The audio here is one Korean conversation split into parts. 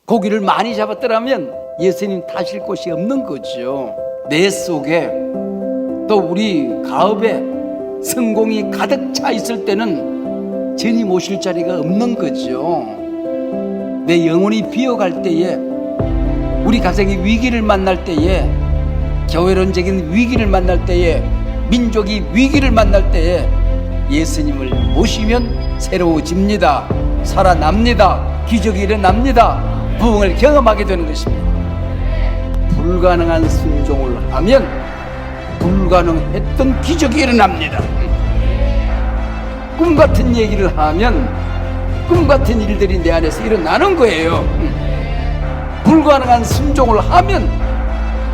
고기를 많이 잡았더라면 예수님 타실 곳이 없는 거죠. 내 속에 또 우리 가업에 성공이 가득 차 있을 때는 주님 오실 자리가 없는 거죠. 내 영혼이 비어갈 때에, 우리 가정이 위기를 만날 때에, 교회론적인 위기를 만날 때에, 민족이 위기를 만날 때에 예수님을 모시면 새로워집니다. 살아납니다. 기적이 일어납니다. 부흥을 경험하게 되는 것입니다. 불가능한 순종을 하면 불가능했던 기적이 일어납니다. 꿈같은 얘기를 하면 꿈같은 일들이 내 안에서 일어나는 거예요. 불가능한 순종을 하면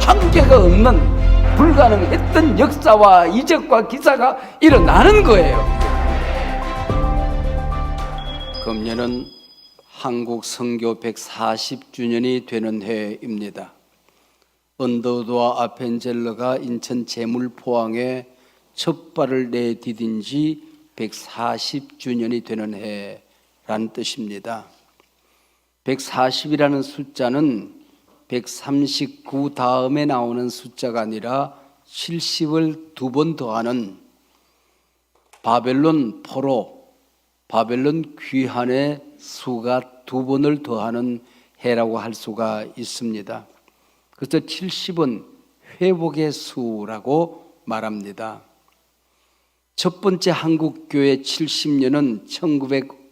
한계가 없는 불가능했던 역사와 이적과 기사가 일어나는 거예요. 금년은 한국 선교 140주년이 되는 해입니다. 언더우드와 아펜젤러가 인천 제물포항에 첫 발을 내디딘 지 140주년이 되는 해라는 뜻입니다. 140이라는 숫자는 139 다음에 나오는 숫자가 아니라 70을 두 번 더하는 바벨론 포로, 바벨론 귀환의 수가 두 번을 더하는 해라고 할 수가 있습니다. 그래서 70은 회복의 수라고 말합니다. 첫 번째 한국교회 70년은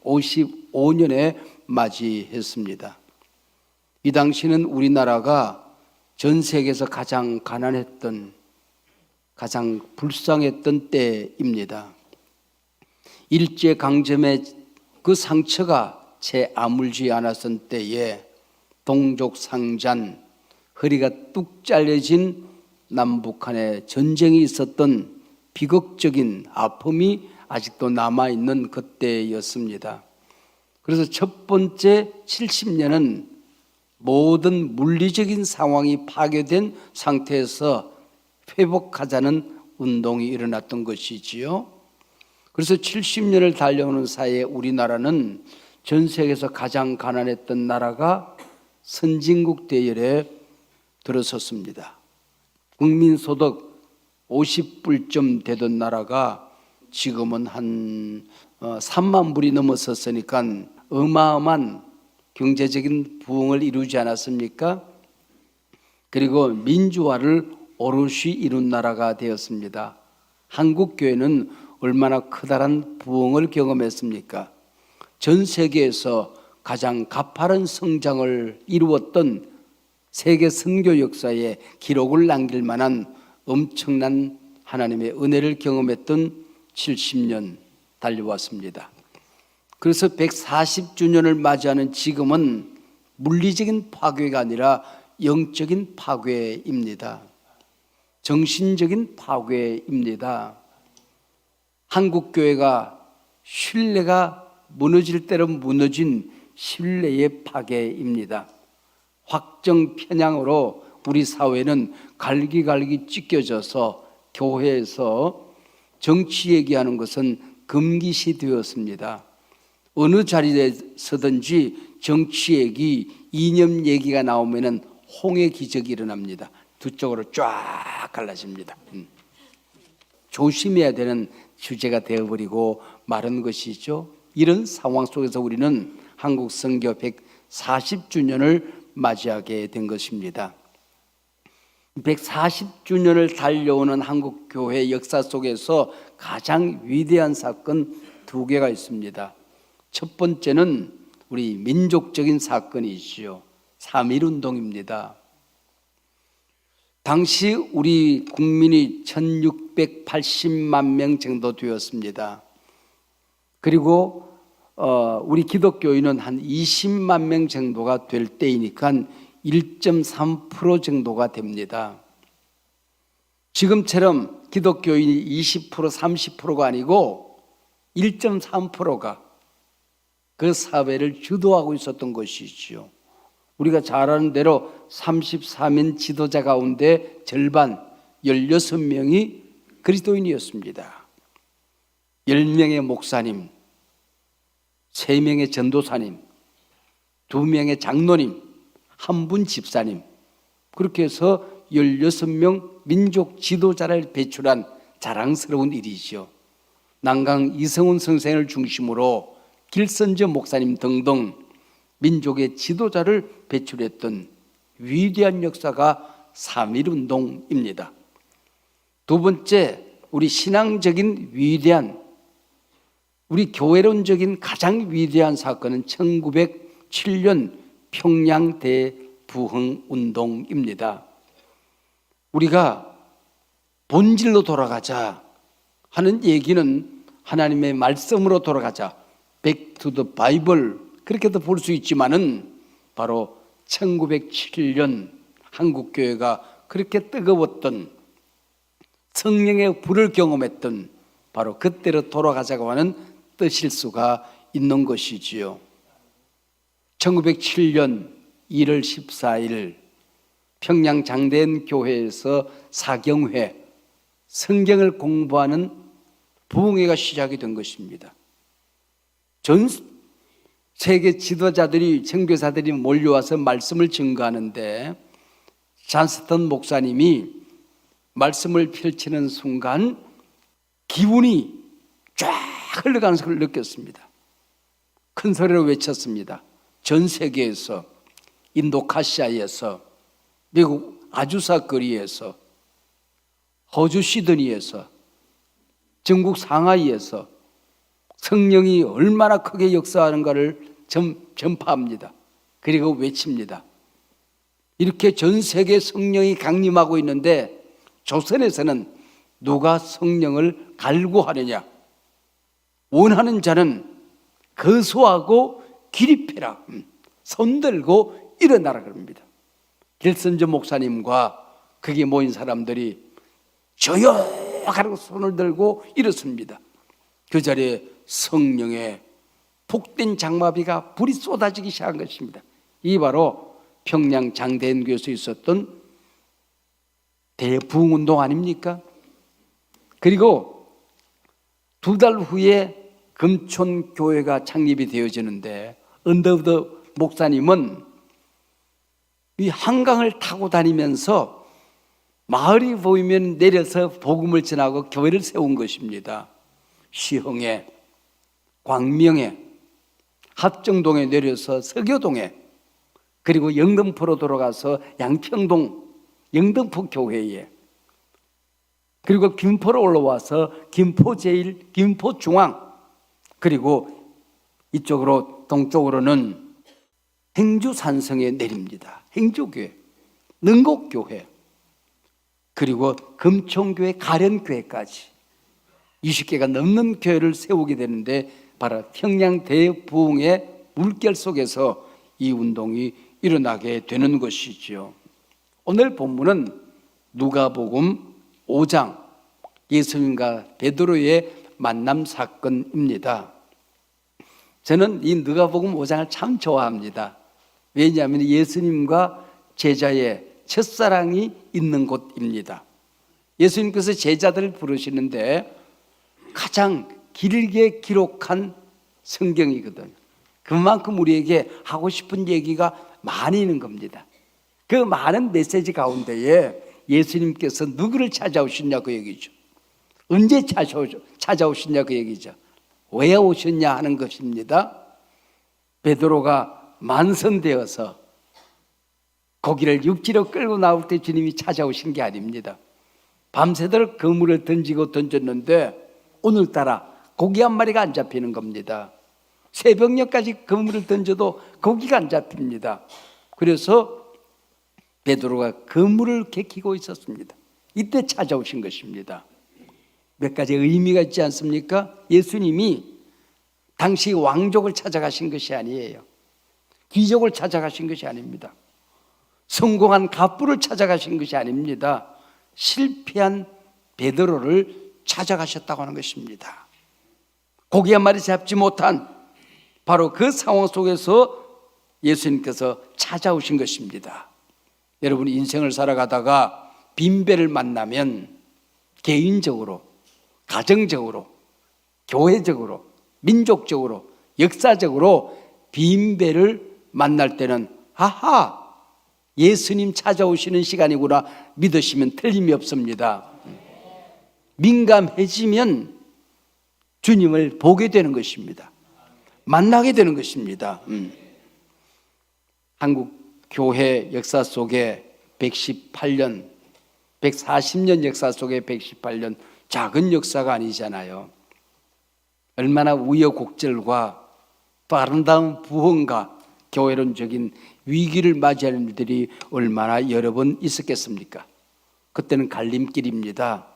1955년에 맞이했습니다. 이 당시는 우리나라가 전 세계에서 가장 가난했던, 가장 불쌍했던 때입니다. 일제강점의 그 상처가 채 아물지 않았던 때에 동족상잔, 허리가 뚝 잘려진 남북한의 전쟁이 있었던 비극적인 아픔이 아직도 남아있는 그때였습니다. 그래서 첫 번째 70년은 모든 물리적인 상황이 파괴된 상태에서 회복하자는 운동이 일어났던 것이지요. 그래서 70년을 달려오는 사이에 우리나라는 전 세계에서 가장 가난했던 나라가 선진국 대열에 들어섰습니다. 국민소득 50불쯤 되던 나라가 지금은 한 3만 불이 넘었었으니까 어마어마한 경제적인 부흥을 이루지 않았습니까? 그리고 민주화를 오롯이 이룬 나라가 되었습니다. 한국교회는 얼마나 커다란 부흥을 경험했습니까? 전 세계에서 가장 가파른 성장을 이루었던 세계 선교 역사에 기록을 남길 만한 엄청난 하나님의 은혜를 경험했던 70년 달려왔습니다. 그래서 140주년을 맞이하는 지금은 물리적인 파괴가 아니라 영적인 파괴입니다. 정신적인 파괴입니다. 한국교회가 신뢰가 무너질 대로 무너진 신뢰의 파괴입니다. 확정 편향으로 우리 사회는 갈기갈기 찢겨져서 교회에서 정치 얘기하는 것은 금기시 되었습니다. 어느 자리에서든지 정치 얘기, 이념 얘기가 나오면은 홍해 기적이 일어납니다. 두 쪽으로 쫙 갈라집니다. 조심해야 되는 주제가 되어버리고 마른 것이죠. 이런 상황 속에서 우리는 한국 선교 140주년을 맞이하게 된 것입니다. 140주년을 달려오는 한국교회 역사 속에서 가장 위대한 사건 두 개가 있습니다. 첫 번째는 우리 민족적인 사건이지요. 3.1운동입니다. 당시 우리 국민이 1680만 명 정도 되었습니다. 그리고 우리 기독교인은 한 20만 명 정도가 될 때이니까 1.3% 정도가 됩니다. 지금처럼 기독교인이 20%, 30%가 아니고 1.3%가 그 사회를 주도하고 있었던 것이지요. 우리가 잘 아는 대로 34명 지도자 가운데 절반 16명이 그리스도인이었습니다. 10명의 목사님, 3명의 전도사님, 2명의 장로님, 한 분 집사님, 그렇게 해서 16명 민족 지도자를 배출한 자랑스러운 일이죠. 난강 이성훈 선생을 중심으로 길선저 목사님 등등 민족의 지도자를 배출했던 위대한 역사가 3.1운동입니다. 두 번째, 우리 신앙적인 위대한, 우리 교회론적인 가장 위대한 사건은 1907년 평양 대부흥운동입니다. 우리가 본질로 돌아가자 하는 얘기는 하나님의 말씀으로 돌아가자, Back to the Bible, 그렇게도 볼 수 있지만은 바로 1907년 한국교회가 그렇게 뜨거웠던, 성령의 불을 경험했던 바로 그때로 돌아가자고 하는 뜻일 수가 있는 것이지요. 1907년 1월 14일 평양 장대현 교회에서 사경회, 성경을 공부하는 부흥회가 시작이 된 것입니다. 전 세계 지도자들이, 선교사들이 몰려와서 말씀을 증거하는데 잔스턴 목사님이 말씀을 펼치는 순간 기운이 쫙 흘러가는 것을 느꼈습니다. 큰 소리로 외쳤습니다. 전 세계에서, 인도카시아에서, 미국 아주사 거리에서, 호주 시드니에서, 중국 상하이에서 성령이 얼마나 크게 역사하는가를 전파합니다. 그리고 외칩니다. 이렇게 전 세계 성령이 강림하고 있는데 조선에서는 누가 성령을 갈구하느냐? 원하는 자는 거수하고 기립해라. 손들고 일어나라 그럽니다. 길선저 목사님과 거기 모인 사람들이 조용하라고 손을 들고 일었습니다. 그 자리에 성령의 복된 장마비가 불이 쏟아지기 시작한 것입니다. 이 바로 평양 장대현 교회에서 있었던 대부흥운동 아닙니까? 그리고 2달 후에 금촌교회가 창립이 되어지는데 언더우드 목사님은 이 한강을 타고 다니면서 마을이 보이면 내려서 복음을 전하고 교회를 세운 것입니다. 시흥에, 광명에, 합정동에 내려서 서교동에, 그리고 영등포로 돌아가서 양평동 영등포 교회에, 그리고 김포로 올라와서 김포제일, 김포중앙, 그리고 이쪽으로 동쪽으로는 행주산성에 내립니다. 행주교회, 능곡교회, 그리고 금총교회, 가련교회까지 20개가 넘는 교회를 세우게 되는데 바로 평양 대부흥의 물결 속에서 이 운동이 일어나게 되는 것이지요. 오늘 본문은 누가복음 5장, 예수님과 베드로의 만남 사건입니다. 저는 이 누가복음 5장을 참 좋아합니다. 왜냐하면 예수님과 제자의 첫사랑이 있는 곳입니다. 예수님께서 제자들을 부르시는데 가장 길게 기록한 성경이거든요. 그만큼 우리에게 하고 싶은 얘기가 많이 있는 겁니다. 그 많은 메시지 가운데에 예수님께서 누구를 찾아오셨냐 그 얘기죠. 언제 찾아오셨냐 그 얘기죠. 왜 오셨냐 하는 것입니다. 베드로가 만선되어서 고기를 육지로 끌고 나올 때 주님이 찾아오신 게 아닙니다. 밤새도록 그물을 던지고 던졌는데 오늘따라 고기 한 마리가 안 잡히는 겁니다. 새벽녘까지 그물을 던져도 고기가 안 잡힙니다. 그래서 베드로가 그물을 개키고 있었습니다. 이때 찾아오신 것입니다. 몇 가지 의미가 있지 않습니까? 예수님이 당시 왕족을 찾아가신 것이 아니에요. 귀족을 찾아가신 것이 아닙니다. 성공한 갑부를 찾아가신 것이 아닙니다. 실패한 베드로를 찾아가셨다고 하는 것입니다. 고기 한 마리 잡지 못한 바로 그 상황 속에서 예수님께서 찾아오신 것입니다. 여러분, 인생을 살아가다가 빈배를 만나면 개인적으로, 가정적으로, 교회적으로, 민족적으로, 역사적으로 빈배를 만날 때는 아하, 예수님 찾아오시는 시간이구나 믿으시면 틀림이 없습니다. 민감해지면 주님을 보게 되는 것입니다. 만나게 되는 것입니다. 한국 교회 역사 속에 118년, 140년 역사 속에 118년 작은 역사가 아니잖아요. 얼마나 우여곡절과 또 아름다운 부흥과 교회론적인 위기를 맞이하는 일들이 얼마나 여러 번 있었겠습니까? 그때는 갈림길입니다.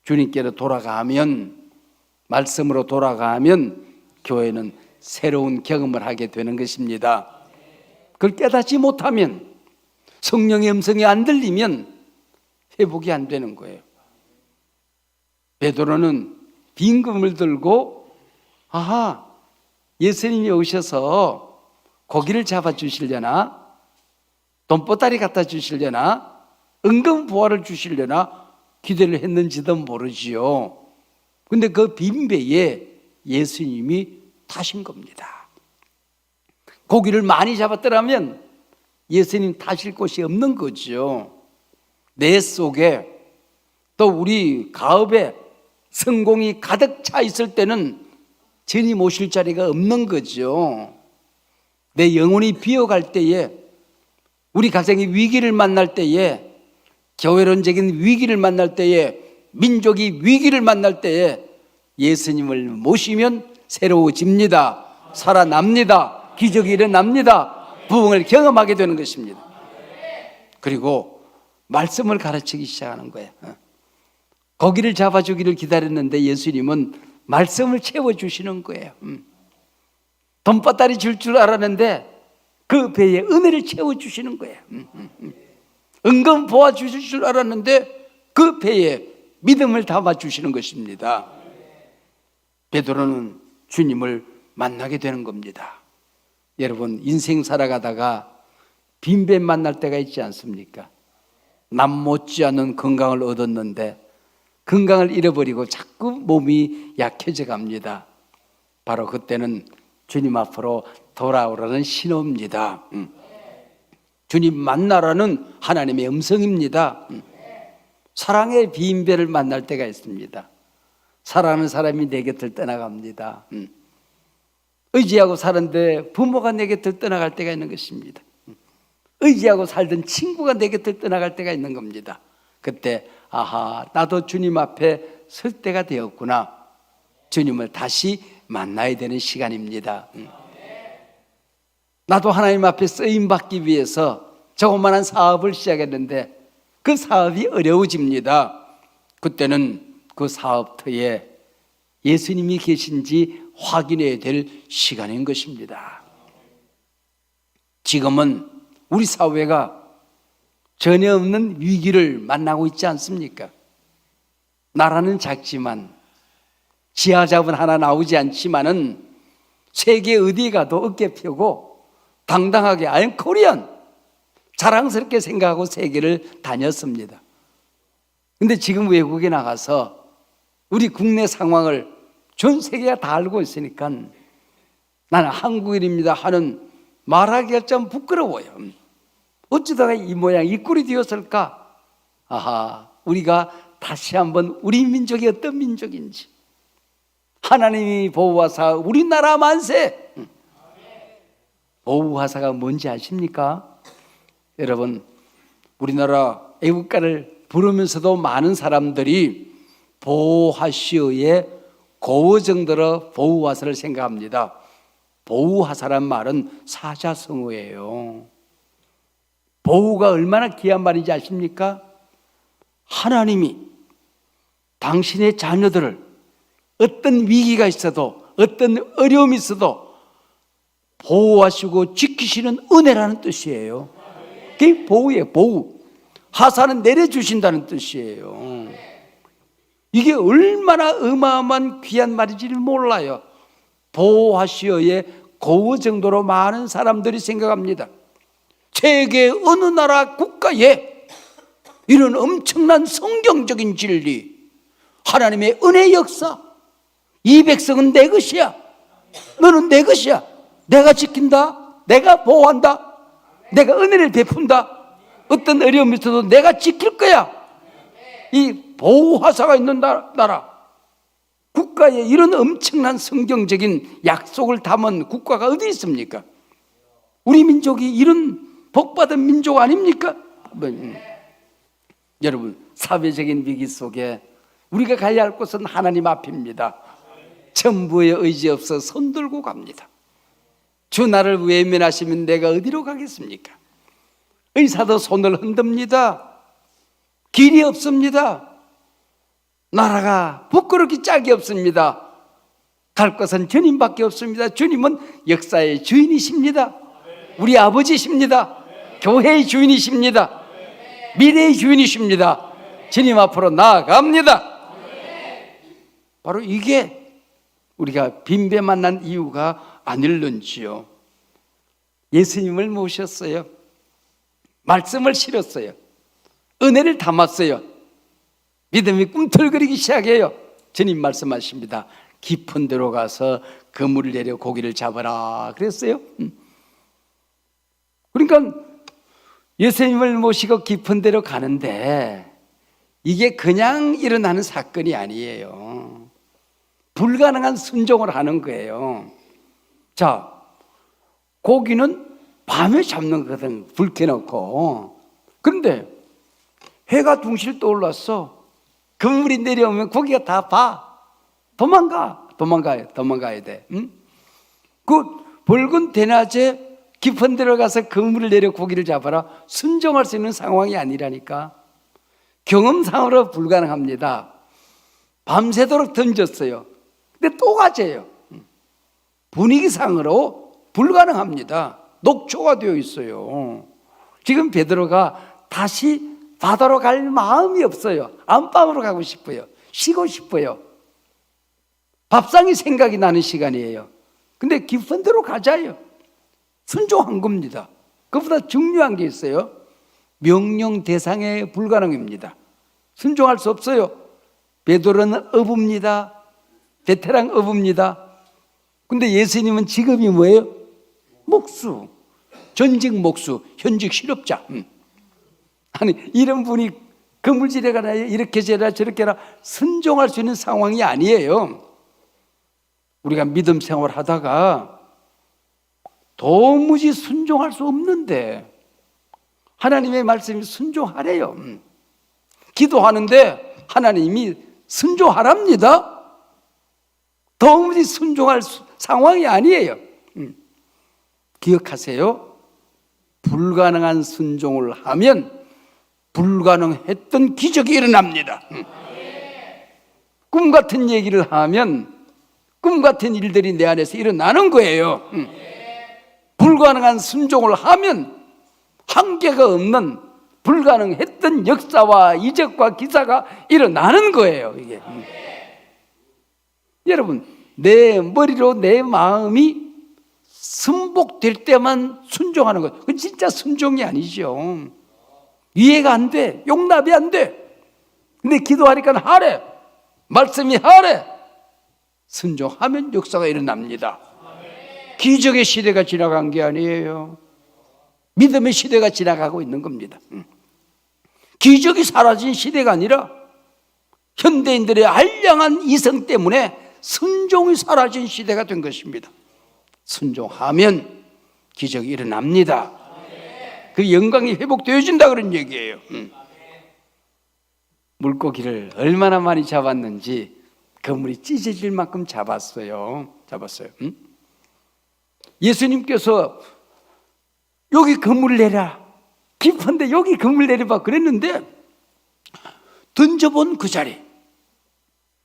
주님께로 돌아가면, 말씀으로 돌아가면 교회는 새로운 경험을 하게 되는 것입니다. 그걸 깨닫지 못하면, 성령의 음성이 안 들리면 회복이 안 되는 거예요. 베드로는 빈 그물 들고 아하, 예수님이 오셔서 고기를 잡아 주시려나, 돈보따리 갖다 주시려나, 은금 보화를 주시려나 기대를 했는지도 모르지요. 근데 그 빈 배에 예수님이 타신 겁니다. 고기를 많이 잡았더라면 예수님 타실 곳이 없는 거죠. 내 속에 또 우리 가업에 성공이 가득 차 있을 때는 주님 오실 자리가 없는 거죠. 내 영혼이 비어갈 때에, 우리 가정이 위기를 만날 때에, 교회론적인 위기를 만날 때에, 민족이 위기를 만날 때에 예수님을 모시면 새로워집니다. 살아납니다. 기적이 일어납니다. 부흥을 경험하게 되는 것입니다. 그리고 말씀을 가르치기 시작하는 거예요. 고기를 잡아주기를 기다렸는데 예수님은 말씀을 채워주시는 거예요. 돈보따리 줄 알았는데 그 배에 은혜를 채워주시는 거예요. 은금 보아 주실 줄 알았는데 그 배에 믿음을 담아주시는 것입니다. 베드로는 주님을 만나게 되는 겁니다. 여러분, 인생 살아가다가 빈배 만날 때가 있지 않습니까? 남 못지않은 건강을 얻었는데 건강을 잃어버리고 자꾸 몸이 약해져 갑니다. 바로 그때는 주님 앞으로 돌아오라는 신호입니다. 주님 만나라는 하나님의 음성입니다. 사랑의 빈배를 만날 때가 있습니다. 사랑하는 사람이 내 곁을 떠나갑니다. 의지하고 사는데 부모가 내 곁을 떠나갈 때가 있는 것입니다. 의지하고 살던 친구가 내 곁을 떠나갈 때가 있는 겁니다. 그때 아하, 나도 주님 앞에 설 때가 되었구나. 주님을 다시 만나야 되는 시간입니다. 나도 하나님 앞에 쓰임받기 위해서 조그마한 사업을 시작했는데 그 사업이 어려워집니다. 그때는 그 사업터에 예수님이 계신지 확인해야 될 시간인 것입니다. 지금은 우리 사회가 전혀 없는 위기를 만나고 있지 않습니까? 나라는 작지만 지하자본 하나 나오지 않지만은 세계 어디 가도 어깨 펴고 당당하게 I'm Korean 자랑스럽게 생각하고 세계를 다녔습니다. 근데 지금 외국에 나가서 우리 국내 상황을 전 세계가 다 알고 있으니까 나는 한국인입니다 하는 말하기가 좀 부끄러워요. 어쩌다가 이 모양 이 꼴이 되었을까? 아하, 우리가 다시 한번 우리 민족이 어떤 민족인지, 하나님이 보호하사 우리나라 만세. 보호하사가 뭔지 아십니까? 여러분, 우리나라 애국가를 부르면서도 많은 사람들이 보호하시오의 고어 정도로 보호하사를 생각합니다. 보호하사란 말은 사자성어예요. 보호가 얼마나 귀한 말인지 아십니까? 하나님이 당신의 자녀들을 어떤 위기가 있어도 어떤 어려움이 있어도 보호하시고 지키시는 은혜라는 뜻이에요. 그게 보호예요. 보호. 하사는 내려주신다는 뜻이에요. 이게 얼마나 어마어마한 귀한 말인지를 몰라요. 보호하시오의 고어 정도로 많은 사람들이 생각합니다. 세계 어느 나라 국가에 이런 엄청난 성경적인 진리, 하나님의 은혜 역사, 이 백성은 내 것이야, 너는 내 것이야, 내가 지킨다, 내가 보호한다, 내가 은혜를 베푼다. 어떤 어려움이 있어도 내가 지킬 거야. 이 보호하사가 있는 나라, 국가에 이런 엄청난 성경적인 약속을 담은 국가가 어디 있습니까? 우리 민족이 이런 복받은 민족 아닙니까? 여러분, 사회적인 위기 속에 우리가 가야 할 곳은 하나님 앞입니다. 전부에 의지 없어 손 들고 갑니다. 주 나를 외면하시면 내가 어디로 가겠습니까? 의사도 손을 흔듭니다. 길이 없습니다. 나라가 부끄럽게 짝이 없습니다. 갈 곳은 주님밖에 없습니다. 주님은 역사의 주인이십니다. 우리 아버지십니다. 교회의 주인이십니다. 미래의 주인이십니다. 주님 앞으로 나아갑니다. 바로 이게 우리가 빈배 만난 이유가 아닐런지요. 예수님을 모셨어요. 말씀을 실었어요. 은혜를 담았어요. 믿음이 꿈틀거리기 시작해요. 주님 말씀하십니다. 깊은 데로 가서 그물을 내려 고기를 잡아라 그랬어요. 그러니까 예수님을 모시고 깊은 데로 가는데 이게 그냥 일어나는 사건이 아니에요. 불가능한 순종을 하는 거예요. 자, 고기는 밤에 잡는 거거든, 불 켜놓고. 그런데 해가 둥실 떠올랐어. 그물이 내려오면 고기가 다 봐. 도망가야 돼. 응? 그 붉은 대낮에 깊은 데로 가서 그물을 내려 고기를 잡아라. 순종할 수 있는 상황이 아니라니까. 경험상으로 불가능합니다. 밤새도록 던졌어요. 근데 또 가재요. 분위기상으로 불가능합니다. 녹초가 되어 있어요. 지금 베드로가 다시 바다로 갈 마음이 없어요. 안방으로 가고 싶어요. 쉬고 싶어요. 밥상이 생각이 나는 시간이에요. 근데 깊은 데로 가자요. 순종한 겁니다. 그보다 중요한 게 있어요. 명령 대상에 불가능입니다. 순종할 수 없어요. 베드로는 어부입니다. 베테랑 어부입니다. 근데 예수님은 직업이 뭐예요? 목수. 전직 목수, 현직 실업자. 아니, 이런 분이 그물질에 가라, 이렇게 해라 저렇게 해라 순종할 수 있는 상황이 아니에요. 우리가 믿음 생활 하다가 도무지 순종할 수 없는데 하나님의 말씀이 순종하래요. 기도하는데 하나님이 순종하랍니다. 도무지 순종할 상황이 아니에요. 기억하세요. 불가능한 순종을 하면 불가능했던 기적이 일어납니다. 꿈 같은 얘기를 하면 꿈 같은 일들이 내 안에서 일어나는 거예요. 불가능한 순종을 하면 한계가 없는 불가능했던 역사와 이적과 기사가 일어나는 거예요. 이게. 여러분, 내 머리로 내 마음이 승복될 때만 순종하는 거예요. 그건 진짜 순종이 아니죠. 이해가 안 돼. 용납이 안 돼. 근데 기도하니까 하래. 말씀이 하래. 순종하면 역사가 일어납니다. 기적의 시대가 지나간 게 아니에요. 믿음의 시대가 지나가고 있는 겁니다. 기적이 사라진 시대가 아니라 현대인들의 알량한 이성 때문에 순종이 사라진 시대가 된 것입니다. 순종하면 기적이 일어납니다. 그 영광이 회복되어진다 그런 얘기예요. 물고기를 얼마나 많이 잡았는지 그물이 찢어질 만큼 잡았어요. 예수님께서 여기 그물 내라, 깊은데 여기 그물 내려봐 그랬는데 던져본 그 자리,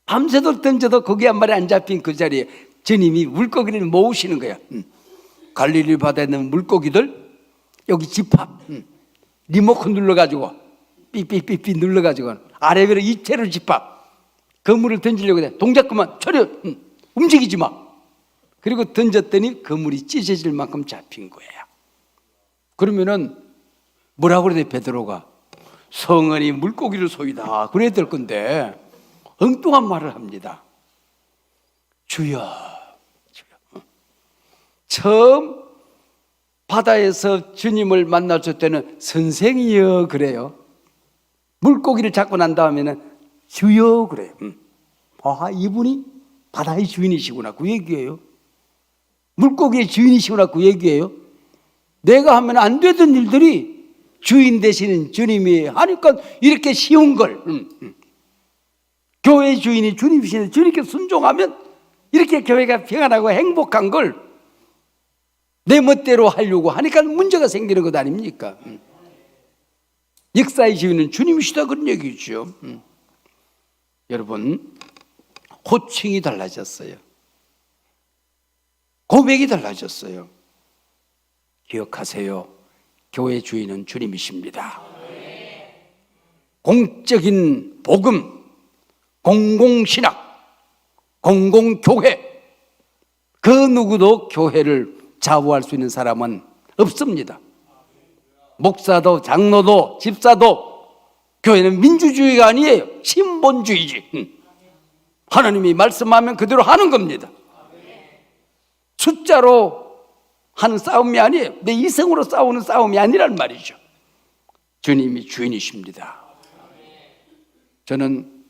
밤새도록 던져도 거기 한 마리 안 잡힌 그 자리에 주님이 물고기를 모으시는 거야. 갈릴리 바다에 있는 물고기들 여기 집합, 리모컨 눌러가지고 삐삐삐삐 눌러가지고 아래 위로 이체로 집합. 그물을 던지려고 해. 동작 그만, 차려, 움직이지 마. 그리고 던졌더니 그물이 찢어질 만큼 잡힌 거예요. 그러면은 뭐라고 그래야 돼? 베드로가 성은이 물고기를 소이다 그래야 될 건데 엉뚱한 말을 합니다. 주여, 처음 바다에서 주님을 만났을 때는 선생이여 그래요. 물고기를 잡고 난 다음에는 주여 그래요. 아, 이분이 바다의 주인이시구나 그 얘기예요. 물고기의 주인이시구나 그 얘기예요. 내가 하면 안 되던 일들이 주인 되시는 주님이 하니까 이렇게 쉬운 걸. 교회의 주인이 주님이시는데 주님께 순종하면 이렇게 교회가 평안하고 행복한 걸 내 멋대로 하려고 하니까 문제가 생기는 것 아닙니까? 역사의 주인은 주님이시다 그런 얘기죠. 여러분, 호칭이 달라졌어요. 고백이 달라졌어요. 기억하세요. 교회 주인은 주님이십니다. 공적인 복음, 공공신학, 공공교회, 그 누구도 교회를 좌우할 수 있는 사람은 없습니다. 목사도 장로도 집사도 교회는 민주주의가 아니에요. 신본주의지. 하나님이 말씀하면 그대로 하는 겁니다. 숫자로 하는 싸움이 아니에요. 내 이성으로 싸우는 싸움이 아니란 말이죠. 주님이 주인이십니다. 저는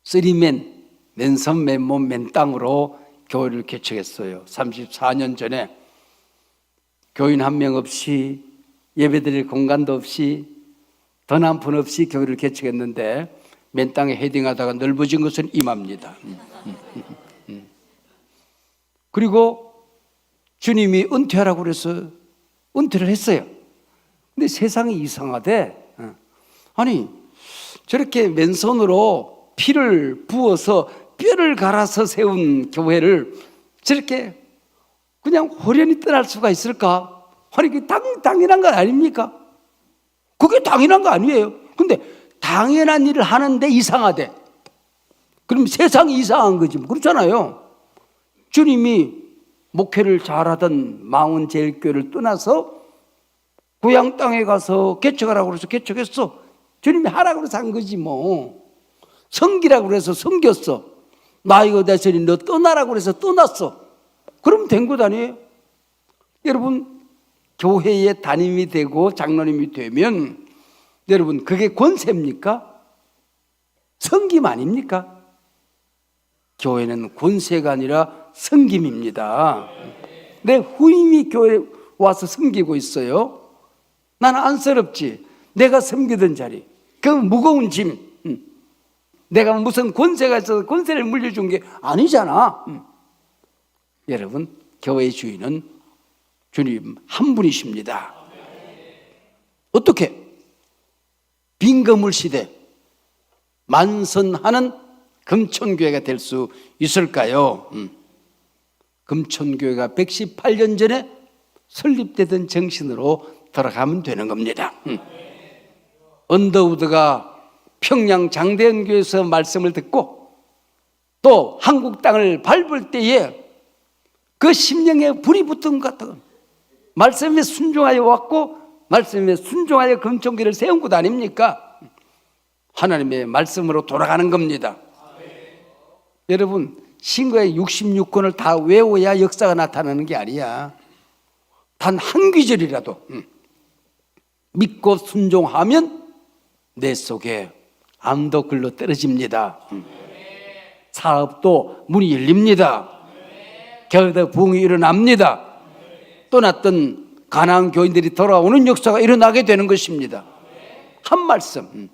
쓰리맨, 맨손 맨몸 맨땅으로 교회를 개척했어요. 34년 전에 교인 한 명 없이 예배드릴 공간도 없이 돈 한 푼 없이 교회를 개척했는데 맨땅에 헤딩하다가 넓어진 것은 임합니다. 그리고 주님이 은퇴하라고 그래서 은퇴를 했어요. 근데 세상이 이상하대. 아니 저렇게 맨손으로 피를 부어서 뼈를 갈아서 세운 교회를 저렇게 그냥 호련히 떠날 수가 있을까? 아니 그게 당연한 거 아닙니까? 그게 당연한 거 아니에요. 근데 당연한 일을 하는데 이상하대. 그럼 세상이 이상한 거지. 그렇잖아요. 주님이 목회를 잘하던 망원제일교회를 떠나서 고향 땅에 가서 개척하라고 그래서 개척했어. 주님이 하라고 그래서 한 거지 뭐. 섬기라고 그래서 섬겼어. 나이가 됐으니 너 떠나라고 그래서 떠났어. 그럼 된 것 아니에요? 여러분 교회에 담임이 되고 장로님이 되면 여러분 그게 권세입니까? 섬김 아닙니까? 교회는 권세가 아니라 섬김입니다. 내 후임이 교회에 와서 섬기고 있어요. 나는 안쓰럽지. 내가 섬기던 자리, 그 무거운 짐, 내가 무슨 권세가 있어서 권세를 물려준 게 아니잖아. 여러분 교회의 주인은 주님 한 분이십니다. 어떻게 빈건물 시대 만선하는 금천교회가 될 수 있을까요? 금천교회가 118년 전에 설립되던 정신으로 돌아가면 되는 겁니다. 언더우드가 평양 장대현교회에서 말씀을 듣고 또 한국 땅을 밟을 때에 그 심령에 불이 붙은 것 같은 말씀에 순종하여 왔고 말씀에 순종하여 금천교회를 세운 것 아닙니까? 하나님의 말씀으로 돌아가는 겁니다. 여러분 신구의 66권을 다 외워야 역사가 나타나는 게 아니야. 단 한 귀절이라도 믿고 순종하면 내 속에 암도 글로 떨어집니다. 사업도 문이 열립니다. 겨우다 부흥이 일어납니다. 떠났던 가나안 교인들이 돌아오는 역사가 일어나게 되는 것입니다. 한 말씀.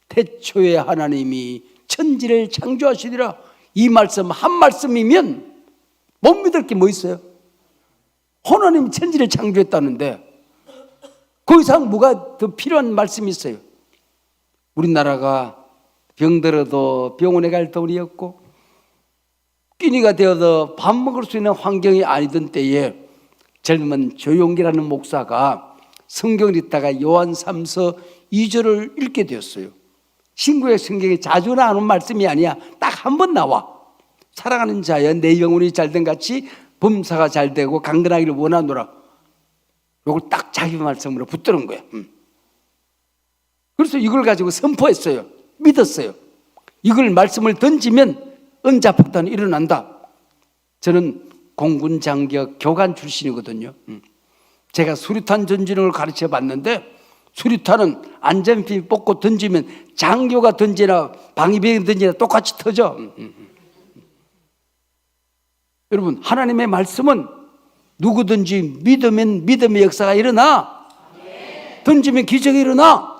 태초에 하나님이 천지를 창조하시리라. 이 말씀 한 말씀이면 못 믿을 게 뭐 있어요? 하나님이 천지를 창조했다는데 그 이상 뭐가 더 필요한 말씀이 있어요? 우리나라가 병들어도 병원에 갈 돈이 없고 끼니가 되어도 밥 먹을 수 있는 환경이 아니던 때에 젊은 조용기라는 목사가 성경을 읽다가 요한 3서 2절을 읽게 되었어요. 신구약 성경에 자주 나오는 말씀이 아니야. 딱 한 번 나와. 사랑하는 자여 내 영혼이 잘된 같이 범사가 잘되고 강건하기를 원하노라. 이걸 딱 자기 말씀으로 붙드는 거야. 그래서 이걸 가지고 선포했어요. 믿었어요. 이걸 말씀을 던지면 은자폭탄이 일어난다. 저는 공군 장교 교관 출신이거든요. 제가 수류탄 던지는 걸 가르쳐 봤는데 수류탄은 안전핀 뽑고 던지면 장교가 던지나 방위병이 던지나 똑같이 터져. 여러분, 하나님의 말씀은 누구든지 믿으면 믿음의 역사가 일어나. 던지면 기적이 일어나.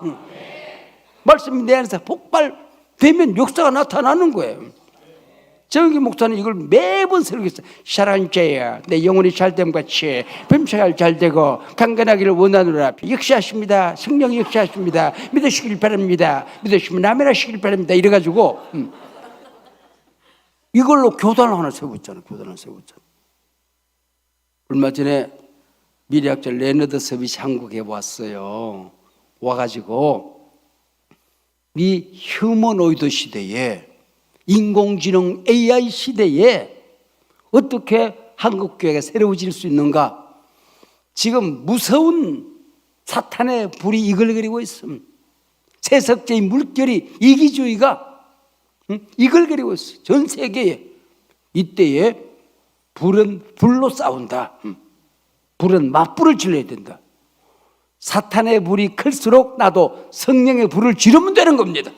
말씀이 내 안에서 폭발되면 역사가 나타나는 거예요. 정기 목사는 이걸 매번 설교했어요. 샤란제야, 내 영혼이 잘됨 같이 범사가 잘되고 강건하기를 원하노라. 역사하십니다. 성령이 역사하십니다. 믿으시길 바랍니다. 믿으시면 아멘하시길 바랍니다. 이래가지고 이걸로 교단을 하나 세웠잖아요. 교단을 세웠잖아요. 얼마 전에 미래학자 레너드 서빗이 한국에 왔어요. 와가지고 이 휴머노이드 시대에, 인공지능 AI 시대에 어떻게 한국교회가 새로워질 수 있는가? 지금 무서운 사탄의 불이 이글거리고 있습니다. 세속적인 물결이, 이기주의가 이글거리고 있어요. 전 세계에. 이때에 불은 불로 싸운다. 불은 맞불을 질러야 된다. 사탄의 불이 클수록 나도 성령의 불을 지르면 되는 겁니다.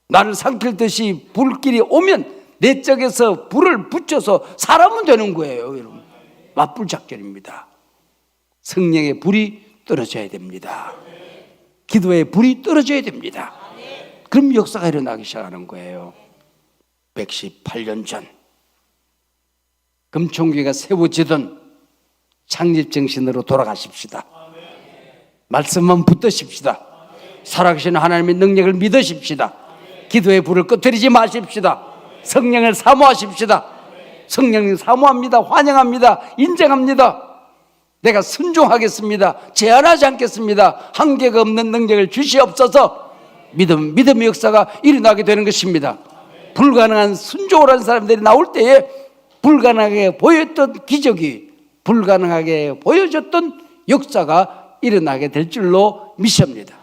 나를 삼킬듯이 불길이 오면 내 쪽에서 불을 붙여서 살아면 되는 거예요. 여러분, 맞불 작전입니다. 성령의 불이 떨어져야 됩니다. 기도의 불이 떨어져야 됩니다. 그럼 역사가 일어나기 시작하는 거예요. 118년 전 금총교회가 세워지던 창립정신으로 돌아가십시다. 말씀만 붙드십시다. 살아계신 하나님의 능력을 믿으십시다. 기도의 불을 꺼뜨리지 마십시다. 성령을 사모하십시다. 성령님 사모합니다. 환영합니다. 인정합니다. 내가 순종하겠습니다. 제한하지 않겠습니다. 한계가 없는 능력을 주시옵소서. 믿음의 역사가 일어나게 되는 것입니다. 불가능한 순종을 한 사람들이 나올 때에 불가능하게 보였던 기적이, 불가능하게 보여졌던 역사가 일어나게 될 줄로 믿습니다.